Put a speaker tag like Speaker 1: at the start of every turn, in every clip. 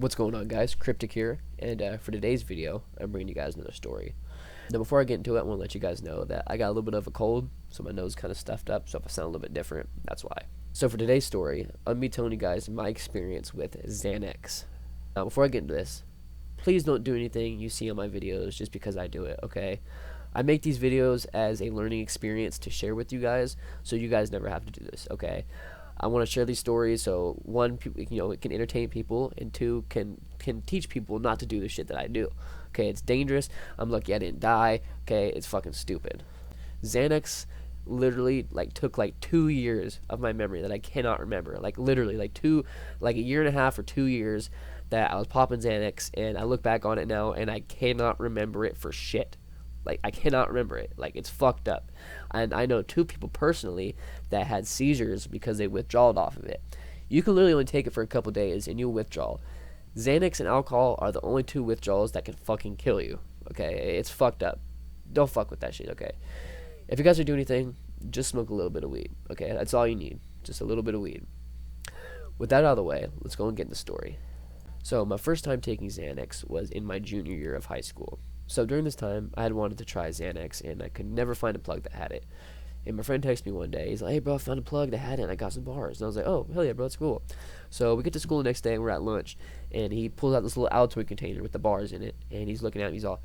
Speaker 1: What's going on, guys? Cryptic here, and for today's video, I'm bringing you guys another story. Now, before I get into it, I want to let you guys know that I got a little bit of a cold, so my nose is kind of stuffed up, so if I sound a little bit different, that's why. So for today's story, I'm going to be telling you guys my experience with Xanax. Now, before I get into this, please don't do anything you see on my videos just because I do it, okay? I make these videos as a learning experience to share with you guys, so you guys never have to do this, okay? I want to share these stories so one, it can entertain people, and two, can teach people not to do the shit that I do. Okay, it's dangerous. I'm lucky I didn't die. Okay, it's fucking stupid. Xanax literally took 2 years of my memory that I cannot remember. Literally a year and a half or 2 years that I was popping Xanax, and I look back on it now and I cannot remember it for shit. I cannot remember it. It's fucked up. And I know 2 people personally that had seizures because they withdrawed off of it. You can literally only take it for a couple days and you'll withdraw. Xanax and alcohol are the only 2 withdrawals that can fucking kill you. Okay, it's fucked up. Don't fuck with that shit, okay? If you guys are doing anything, just smoke a little bit of weed. Okay, that's all you need. Just a little bit of weed. With that out of the way, let's go and get in the story. So my first time taking Xanax was in my junior year of high school. So during this time, I had wanted to try Xanax, and I could never find a plug that had it. And my friend texted me one day. He's like, "Hey, bro, I found a plug that had it, and I got some bars." And I was like, "Oh, hell yeah, bro, that's cool." So we get to school the next day, and we're at lunch, and he pulls out this little Altoid container with the bars in it, and he's looking at me. He's all,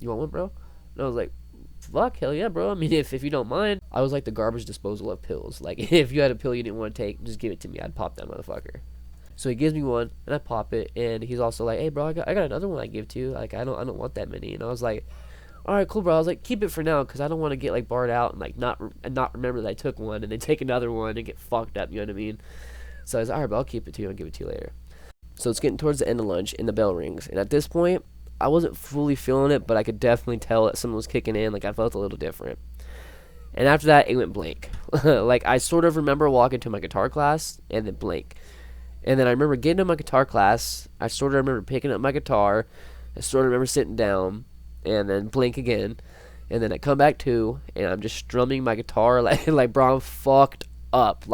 Speaker 1: "You want one, bro?" And I was like, "Fuck, hell yeah, bro. I mean, if you don't mind." I was like the garbage disposal of pills. If you had a pill you didn't want to take, just give it to me. I'd pop that motherfucker. So he gives me one, and I pop it, and he's also like, "Hey, bro, I got another one I give to you. I don't want that many." And I was like, "All right, cool, bro." I was like, "Keep it for now, because I don't want to get barred out and not remember that I took one, and then take another one and get fucked up." You know what I mean? So I was like, "All right, bro, I'll keep it to you. I'll give it to you later." So it's getting towards the end of lunch, and the bell rings, and at this point, I wasn't fully feeling it, but I could definitely tell that something was kicking in. I felt a little different. And after that, it went blank. I sort of remember walking to my guitar class, and then blank. And then I remember getting to my guitar class. I sort of remember picking up my guitar. I sort of remember sitting down, and then blink again. And then I come back to, and I'm just strumming my guitar bro, I'm fucked up.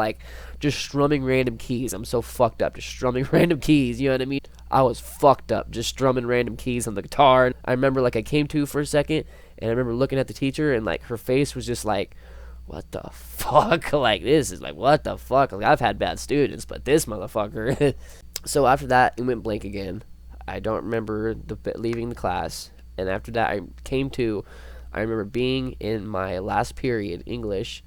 Speaker 1: Just strumming random keys. I'm so fucked up, just strumming random keys. You know what I mean? I was fucked up, just strumming random keys on the guitar. I remember I came to for a second, and I remember looking at the teacher, and her face was just what the fuck? This is what the fuck? I've had bad students, but this motherfucker. So after that, it went blank again. I don't remember leaving the class. And after that, I remember being in my last period, English.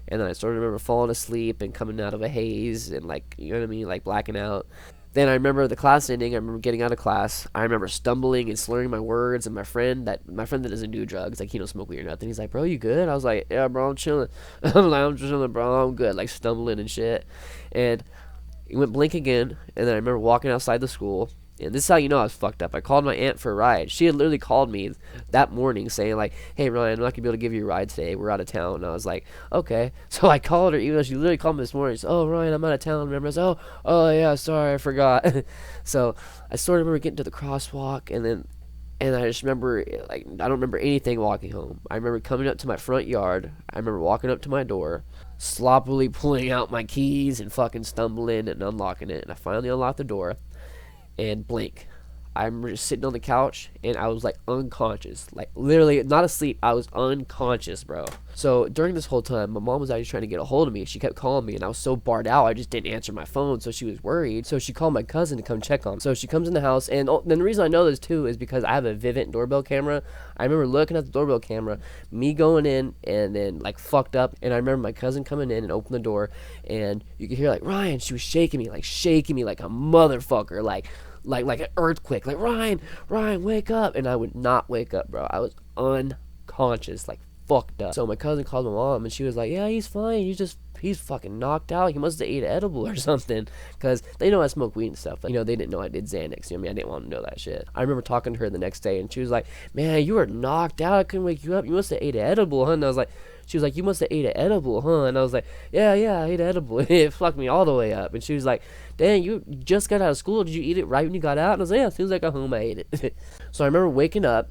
Speaker 1: And then I sort of remember falling asleep and coming out of a haze and you know what I mean? Blacking out. Then I remember the class ending. I remember getting out of class. I remember stumbling and slurring my words. And my friend that doesn't do drugs, he don't smoke weed or nothing. He's like, "Bro, you good?" I was like, "Yeah, bro, I'm chilling." I'm just chilling, bro. I'm good. Stumbling and shit. And it went blink again. And then I remember walking outside the school. And this is how you know I was fucked up. I called my aunt for a ride. She had literally called me that morning saying "Hey, Ryan, I'm not gonna be able to give you a ride today. We're out of town." And I was like, "Okay." So I called her, even though she literally called me this morning. She said, "Oh, Ryan, I'm out of town." Remember? I was like, "Oh yeah, sorry, I forgot." So I sort of remember getting to the crosswalk, and I just remember I don't remember anything walking home. I remember coming up to my front yard. I remember walking up to my door, sloppily pulling out my keys and fucking stumbling and unlocking it. And I finally unlocked the door. And blink. I remember just sitting on the couch, and I was unconscious, literally not asleep. I was unconscious, bro. So during this whole time, my mom was actually trying to get a hold of me. She kept calling me, and I was so barred out, I just didn't answer my phone. So she was worried. So she called my cousin to come check on me. So she comes in the house, and then the reason I know this too is because I have a Vivint doorbell camera. I remember looking at the doorbell camera, me going in, and then fucked up. And I remember my cousin coming in and opened the door, and you could hear Ryan. She was shaking me like a motherfucker, like an earthquake, Ryan, wake up. And I would not wake up, bro. I was unconscious, fucked up. So my cousin called my mom, and she was like, "Yeah, he's fine. He's fucking knocked out. He must have ate an edible or something." Because they know I smoke weed and stuff, but they didn't know I did Xanax. You know what I mean? I didn't want to know that shit. I remember talking to her the next day, and she was like, "Man, you were knocked out. I couldn't wake you up. You must have ate an edible, huh?" And I was like, she was like, "You must have ate an edible, huh?" And I was like, yeah, I ate an edible. It fucked me all the way up. And she was like, "Dang, you just got out of school. Did you eat it right when you got out?" And I was like, "Yeah, as soon as I got home, I ate it." So I remember waking up,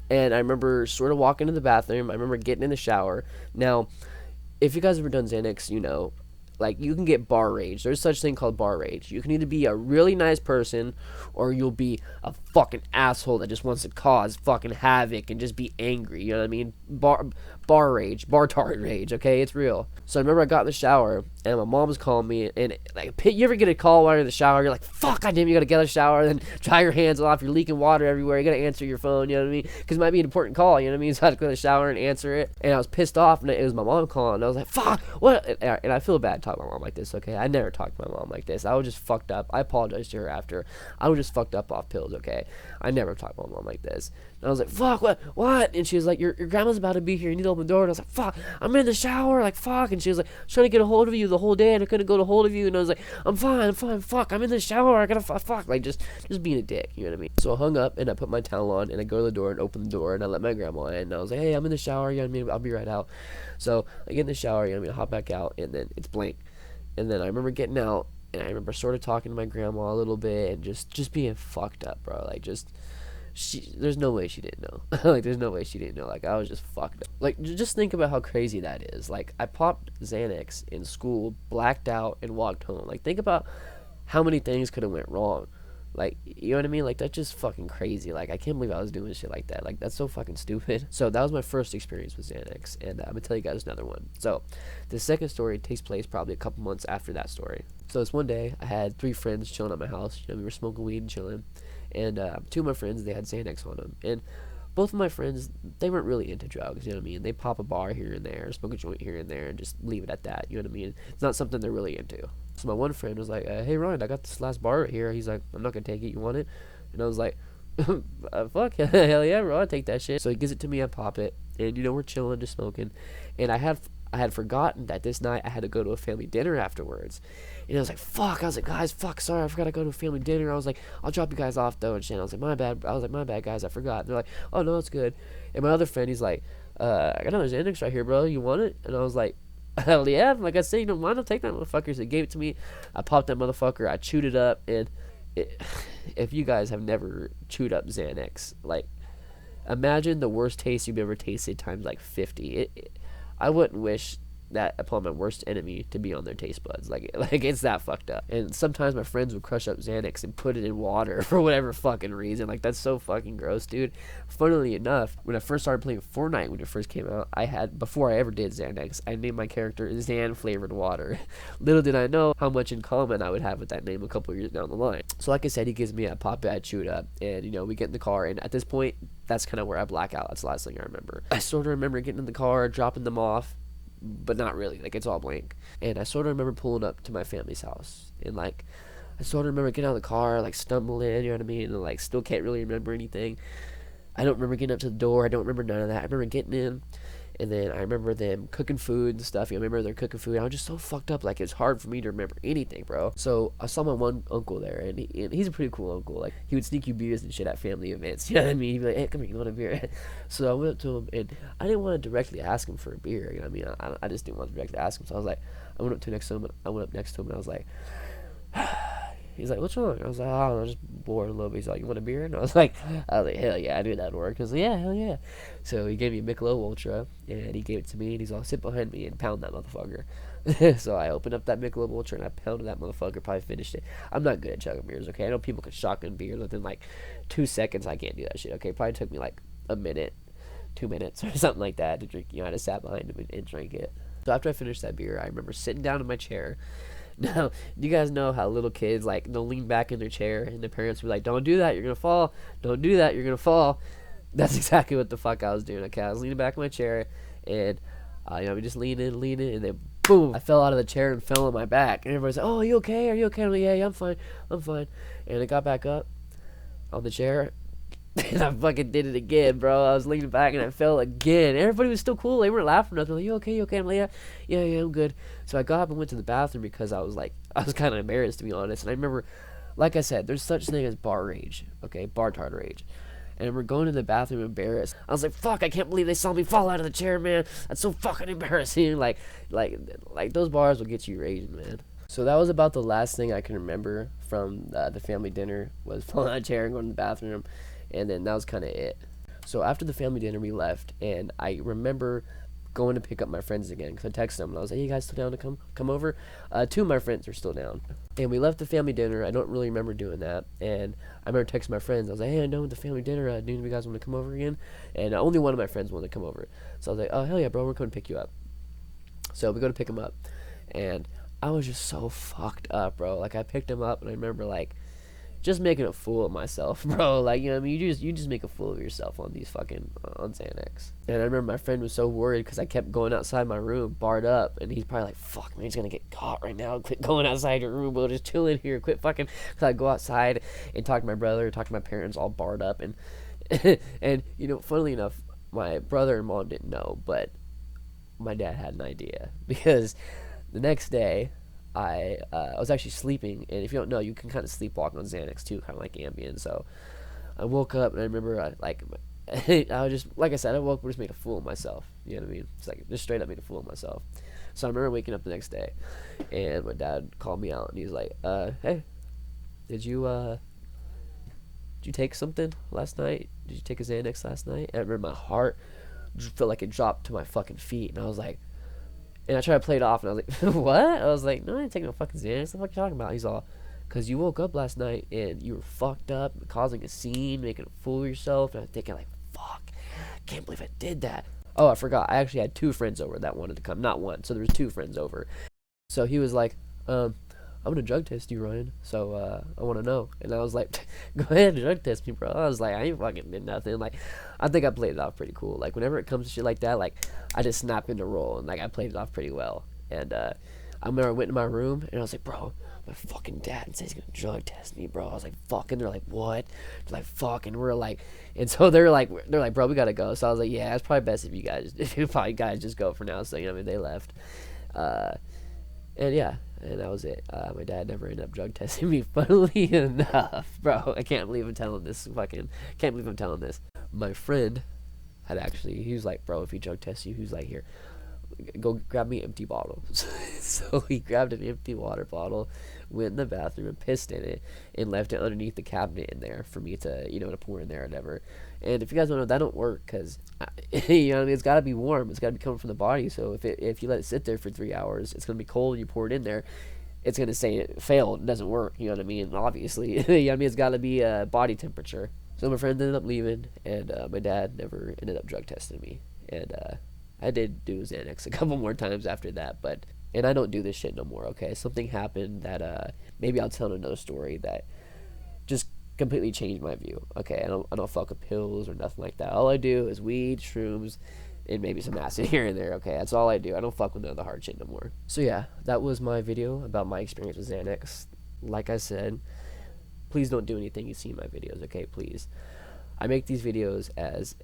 Speaker 1: and I remember sort of walking to the bathroom. I remember getting in the shower. Now, if you guys have ever done Xanax, Like, you can get bar rage. There's such thing called bar rage. You can either be a really nice person, or you'll be a fucking asshole that just wants to cause fucking havoc and just be angry. You know what I mean? Bar rage, bar tart rage. Okay, it's real. So I remember I got in the shower and my mom was calling me, and like, you ever get a call while you're in the shower? You're like, fuck, goddamn, you gotta get out of the shower, then dry your hands off. You're leaking water everywhere. You gotta answer your phone. You know what I mean? Because it might be an important call. You know what I mean? So I had to go to the shower and answer it, and I was pissed off, and it was my mom calling. And I was like, fuck, what? And I feel bad talking to my mom like this. Okay, I never talked to my mom like this. I was just fucked up. I apologized to her after. I was just fucked up off pills. Okay, I never talked to my mom like this. And I was like, fuck, what? And she was like, your grandma's about to be here. You need to open the door. And I was like, fuck, I'm in the shower. Like, fuck. And she was like, trying to get a hold of you the whole day, and I couldn't get a hold of you. And I was like, I'm fine, fuck, I'm in the shower. I gotta fuck. Like, just being a dick. You know what I mean? So I hung up and I put my towel on and I go to the door and open the door and I let my grandma in. And I was like, hey, I'm in the shower. You know what I mean? I'll be right out. So I get in the shower. You know what I mean? I hop back out, and then it's blank. And then I remember getting out, and I remember sort of talking to my grandma a little bit and just being fucked up, bro. Like, there's no way she didn't know. Like, there's no way she didn't know. Like, I was just fucked up. Like, just think about how crazy that is. Like, I popped Xanax in school, blacked out, and walked home. Like, think about how many things could have went wrong. Like, you know what I mean? Like, that's just fucking crazy. Like, I can't believe I was doing shit like that. Like, that's so fucking stupid. So that was my first experience with Xanax, and I'm gonna tell you guys another one. So the second story takes place probably a couple months after that story. So this one day, I had 3 friends chilling at my house. You know, we were smoking weed and chilling, and 2 of my friends, they had Xanax on them, and both of my friends, they weren't really into drugs. You know what I mean? They pop a bar here and there, smoke a joint here and there, and just leave it at that. You know what I mean? It's not something they're really into. So my one friend was like, hey, Ryan, I got this last bar right here. He's like, I'm not going to take it. You want it? And I was like, fuck, hell yeah, bro, I'll take that shit. So he gives it to me, I pop it, and, you know, we're chilling, just smoking. And I had forgotten that this night I had to go to a family dinner afterwards. And I was like, fuck. I was like, guys, fuck, sorry, I forgot to go to a family dinner. I was like, I'll drop you guys off, though, and shit. I was like, my bad. My bad, guys, I forgot. And they're like, oh, no, it's good. And my other friend, he's like, I got another Xanax right here, bro. You want it? And I was like, hell yeah. Like I said, you don't mind, I'll take that motherfucker. So he gave it to me. I popped that motherfucker. I chewed it up. And if you guys have never chewed up Xanax, like, imagine the worst taste you've ever tasted times like 50. I wouldn't wish that upon my worst enemy to be on their taste buds. Like it's that fucked up. And sometimes my friends would crush up Xanax and put it in water for whatever fucking reason. Like, that's so fucking gross, dude. Funnily enough, when I first started playing Fortnite when it first came out, before I ever did Xanax, I named my character Xan Flavored Water. Little did I know how much in common I would have with that name a couple years down the line. So like I said, he gives me a pop it, I chew it up, and, you know, we get in the car, and at this point, that's kind of where I black out. That's the last thing I remember. I sort of remember getting in the car, dropping them off, but not really. Like, it's all blank. And I sort of remember pulling up to my family's house, and, like, I sort of remember getting out of the car, like, stumbling, you know what I mean, and, like, still can't really remember anything. I don't remember getting up to the door. I don't remember none of that. I remember getting in, and then I remember them cooking food and stuff. I remember they're cooking food. I was just so fucked up. Like, it's hard for me to remember anything, bro. So I saw my one uncle there, and he's a pretty cool uncle. Like, he would sneak you beers and shit at family events. You know what I mean? He'd be like, hey, come here, you want a beer? So I went up to him, and I didn't want to directly ask him for a beer. You know what I mean? I just didn't want to directly ask him. So I was like, I went up next to him, and I was like, he's like, what's wrong? I was like, oh, I'm just bored a little bit. He's like, you want a beer? And I was like, hell yeah, I knew that'd work. I was like, yeah, hell yeah. So he gave me a Michelob Ultra, and he gave it to me, and he's all, sit behind me and pound that motherfucker. So I opened up that Michelob Ultra, and I pounded that motherfucker, probably finished it. I'm not good at chugging beers, okay? I know people can shotgun beers within, like, 2 seconds. I can't do that shit, okay? Probably took me, like, a minute, 2 minutes, or something like that to drink. You know, I just sat behind him and drank it. So after I finished that beer, I remember sitting down in my chair. Now, you guys know how little kids, like, they'll lean back in their chair, and their parents will be like, don't do that, you're gonna fall. Don't do that, you're gonna fall. That's exactly what the fuck I was doing, okay? I was leaning back in my chair, and, you know, we just leaning, and then, boom, I fell out of the chair and fell on my back. And everybody's like, oh, are you okay? Are you okay? I'm like, yeah, I'm fine. And I got back up on the chair, and I fucking did it again, bro. I was leaning back, and I fell again. Everybody was still cool. They weren't laughing. Nothing. Like, you okay? I'm like, yeah, I'm good. So I got up and went to the bathroom because I was kind of embarrassed, to be honest. And I remember, like I said, there's such thing as bar rage, okay? Bar tart rage. And we're going to the bathroom embarrassed. I was like, fuck, I can't believe they saw me fall out of the chair, man. That's so fucking embarrassing. Like those bars will get you raging, man. So that was about the last thing I can remember from the family dinner, was falling out of the chair and going to the bathroom. And then that was kind of it. So after the family dinner, we left, and I remember going to pick up my friends again, because I texted them and I was like, hey, you guys still down to come over? Two of my friends are still down, and we left the family dinner. I don't really remember doing that, and I remember texting my friends. I was like, hey, I know the family dinner, do you guys want to come over again? And only one of my friends wanted to come over, so I was like, oh hell yeah, bro, we're going to pick you up. So we go to pick him up, and I was just so fucked up, bro. Like, I picked him up, and I remember, like, just making a fool of myself, bro. Like, you know what I mean? You just make a fool of yourself on these fucking, on Xanax. And I remember my friend was so worried because I kept going outside my room, barred up, and he's probably like, fuck, man, he's gonna get caught right now. Quit going outside your room, bro. Just chill in here. Quit fucking, because I go outside and talk to my brother, talk to my parents, all barred up. And, and, you know, funnily enough, my brother and mom didn't know, but my dad had an idea, because the next day, I was actually sleeping, and if you don't know, you can kind of sleepwalk on Xanax too, kind of like Ambien. So I woke up, and I remember I was just, like I said, I woke up just made a fool of myself. You know what I mean? It's like, just straight up made a fool of myself. So I remember waking up the next day, and my dad called me out, and he's like, hey, did you take something last night? Did you take a Xanax last night? And I remember my heart just felt like it dropped to my fucking feet, and I was like, and I tried to play it off, and I was like, what? I was like, no, I didn't take no fucking Xanax. What the fuck are you talking about? He's all, because you woke up last night, and you were fucked up, causing a scene, making a fool of yourself. And I was thinking, like, fuck, I can't believe I did that. Oh, I forgot. I actually had two friends over that wanted to come. Not one. So there was two friends over. So he was like, I'm going to drug test you, Ryan. So I want to know. And I was like, go ahead and drug test me, bro. I was like, I ain't fucking did nothing. Like, I think I played it off pretty cool. Like, whenever it comes to shit like that, like, I just snap into roll. And, like, I played it off pretty well. And I remember I went in my room, and I was like, bro, my fucking dad says he's going to drug test me, bro. I was like, fuck. And they're like, what? They're like, fuck. And we're like, and so they're like, bro, we got to go. So I was like, yeah, it's probably best if you guys just go for now. So, you know what I mean? They left. And yeah. And that was it. My dad never ended up drug testing me, funnily enough. Bro, I can't believe I'm telling this. Can't believe I'm telling this. My friend had actually, he was like, bro, if he drug tests you, he was like, here, go grab me an empty bottle. So he grabbed an empty water bottle, went in the bathroom and pissed in it, and left it underneath the cabinet in there for me to, you know, to pour in there or whatever. And if you guys don't know, that don't work, because, you know what I mean, it's got to be warm. It's got to be coming from the body. So if you let it sit there for 3 hours, it's going to be cold, and you pour it in there, it's going to say it failed, it doesn't work, you know what I mean, obviously. You know what I mean, it's got to be body temperature. So my friend ended up leaving, and my dad never ended up drug testing me. And I did do Xanax a couple more times after that, and I don't do this shit no more, okay? Something happened that maybe I'll tell another story that just completely changed my view, okay? I don't fuck with pills or nothing like that. All I do is weed, shrooms, and maybe some acid here and there, okay? That's all I do. I don't fuck with none of the hard shit no more. So yeah, that was my video about my experience with Xanax. Like I said, please don't do anything you see in my videos, okay? Please. I make these videos as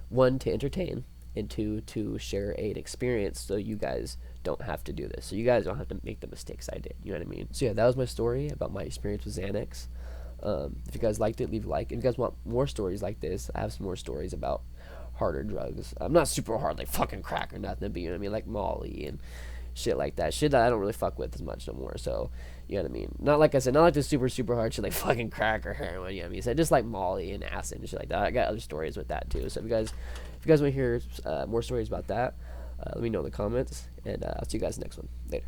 Speaker 1: one, to entertain, and two, to share an experience so you guys don't have to do this. So you guys don't have to make the mistakes I did, you know what I mean? So yeah, that was my story about my experience with Xanax. If you guys liked it, leave a like. If you guys want more stories like this, I have some more stories about harder drugs. I'm not super hard like fucking crack or nothing, but you know what I mean, like Molly and shit like that. Shit that I don't really fuck with as much no more. So you know what I mean. Not like I said, not like the super hard shit like fucking crack or heroin. You know what I mean. So just like Molly and acid and shit like that. I got other stories with that too. So if you guys want to hear more stories about that, let me know in the comments, and I'll see you guys next one. Later.